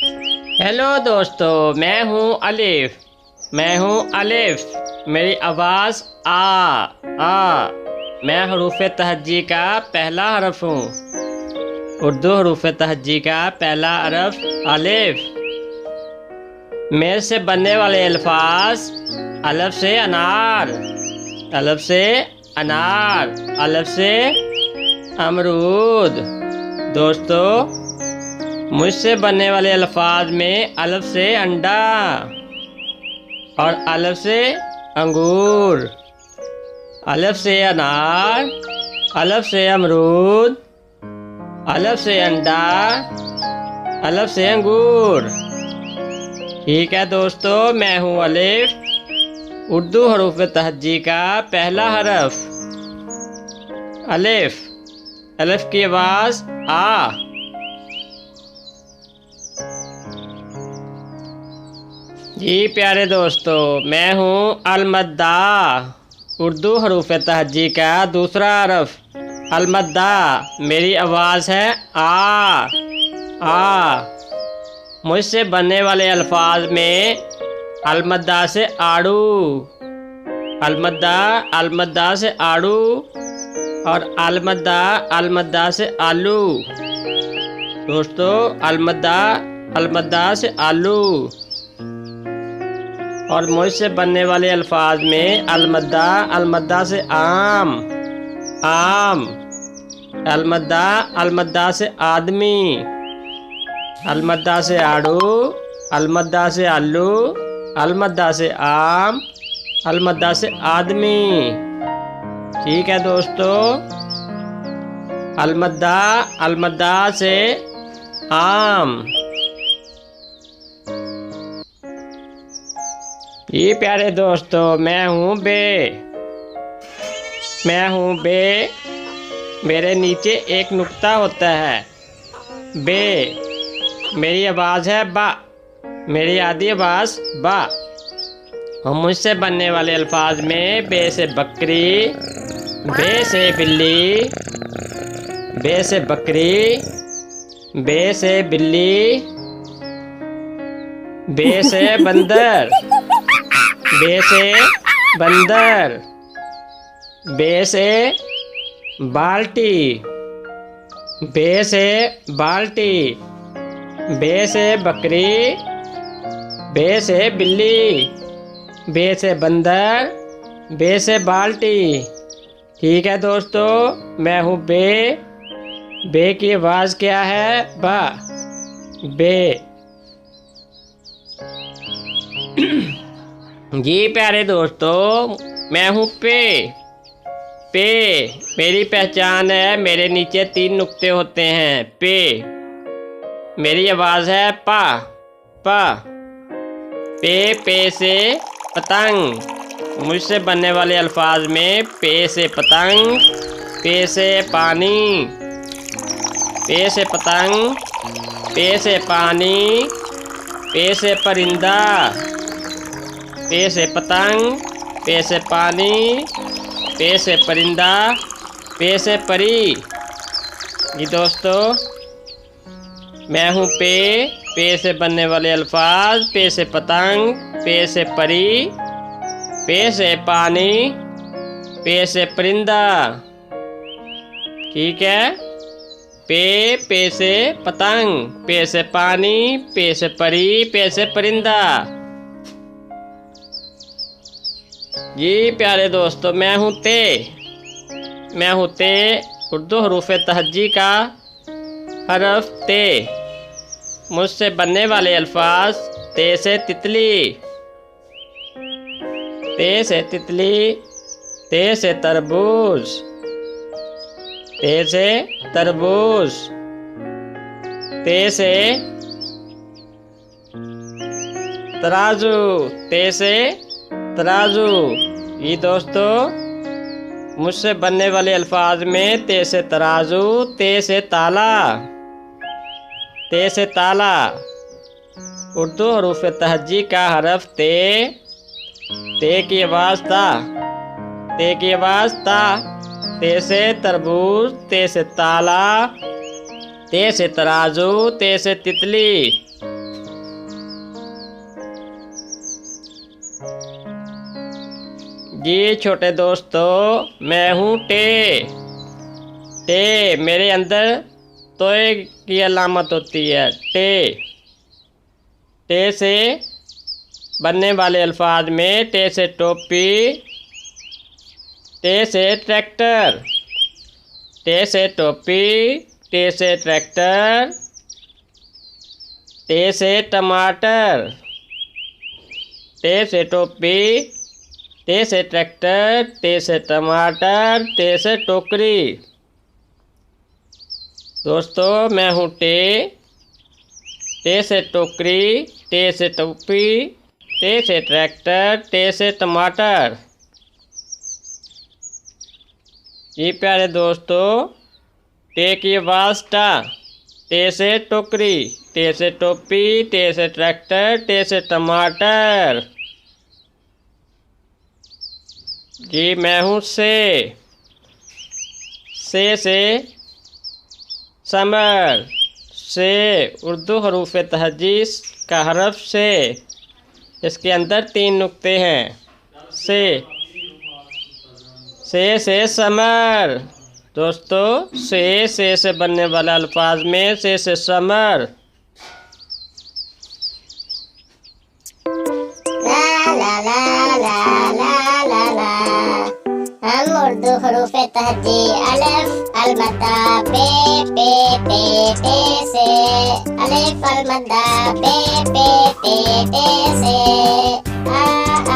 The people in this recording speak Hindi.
हेलो दोस्तों, मैं हूँ अलिफ। मेरी आवाज़ आ। मैं हरूफ तहज्जी का पहला हरफ हूँ। उर्दू हरूफ तहज्जी का पहला हरफ अलिफ। मेरे से बनने वाले अल्फाज अलफ से अनार, अलफ से अनार, अलफ से अमरूद। दोस्तों, मुझसे बनने वाले अल्फाज में अलफ से अंडा और अलफ से अंगूर, अलफ से अनार, अलफ से अमरूद, अलफ से अंडा, अलफ से अंगूर। ठीक है दोस्तों, मैं हूँ अलिफ। उर्दू हरूफ तहज्जी का पहला हरफ अलिफ। अलिफ की आवाज़ आ। जी प्यारे दोस्तों, मैं हूँ अलमद्दा। उर्दू हरूफ तहज्जी का दूसरा हरफ अलमद्दा। मेरी आवाज़ है आ। मुझसे बनने वाले अल्फाज में अलमद्दा से आड़ू, अलमद्दा से आड़ू और अलमद्दा से आलू। दोस्तों, अलमद्दा से आलू। और मुझसे बनने वाले अल्फाज में अलमद्दा से आम, अलमद्दा से आदमी, अलमद्दा से आड़ू, अलमद्दा से आलू, अलमद्दा से आम, अलमद्दा से आदमी। ठीक है दोस्तों, अलमद्दा से आम। ये प्यारे दोस्तों, मैं हूँ बे। मेरे नीचे एक नुक्ता होता है बे। मेरी आवाज़ है बा, मेरी आधी आवाज़ बा। और मुझसे बनने वाले अल्फाज में बे से बकरी, बे से बिल्ली, बे से बकरी, बे से बिल्ली, बे से बंदर, बे से बंदर, बे से बाल्टी, बे से बाल्टी, बे से बकरी, बे से बिल्ली, बे से बंदर, बे से बाल्टी। ठीक है दोस्तों, मैं हूँ बे की आवाज़ क्या है? बा, बे। जी प्यारे दोस्तों, मैं हूँ पे। मेरी पहचान है, मेरे नीचे 3 नुक्ते होते हैं पे। मेरी आवाज़ है पा। पे से पतंग। मुझसे बनने वाले अल्फाज में पे से पतंग, पे से पानी, पे से पतंग, पे से पानी, पे से परिंदा, पे से पतंग, पे से पानी, पे से परिंदा, पे से परी। जी दोस्तों, मैं हूँ पे से बनने वाले अल्फाज पे से पतंग, पे से परी, पे से पानी, पे से परिंदा। ठीक है, पे से पतंग, पे से पानी, पे से परी, पे से परिंदा। जी प्यारे दोस्तों, मैं हूँ ते। उर्दू हरूफ तहज्जी का हरफ ते। मुझसे बनने वाले अल्फाज ते से तितली, ते से तितली, ते से तरबूज, ते से तरबूज, ते से तराजू, ते से तराजू। ये दोस्तों, मुझसे बनने वाले अल्फाज में ते से तराजू, ते से ताला, ते से ताला। उर्दू हरूफ तहज्जी का हरफ ते की आवाज़ ता, ते की आवाज़ ता। ते से तरबूज, ते से ताला, ते से तराजू, ते से तितली। जी छोटे दोस्तों, मैं हूँ टे। टे मेरे अंदर तोय की अलामत होती है। टे टे से बनने वाले अल्फाज में टे से टोपी, टे से ट्रैक्टर, टे से टोपी, टे से ट्रैक्टर, टे से टमाटर, टे से टोपी, टे से ट्रैक्टर, टे से टमाटर, टे से टोकरी। दोस्तों मैं हूँ टे। टे से टोकरी, टे से टोपी, टे से ट्रैक्टर, टे से टमाटर। जी प्यारे दोस्तों, टे की आवाज़ टा। टे से टोकरी, टे से टोपी, टे से ट्रैक्टर, टे से टमाटर। जी मैं हूँ से। से समर। से उर्दू हरूफ तहजीस का हरफ से। इसके अंदर 3 नुक्ते हैं। से समर। दोस्तों से बनने वाला अल्फाज में से समर। ला ला ला ला ला ला ला। हम उर्दू हरूफ तहजी अलिफ अलमद्दा पे से अलिफ अलमद्दा पे टे से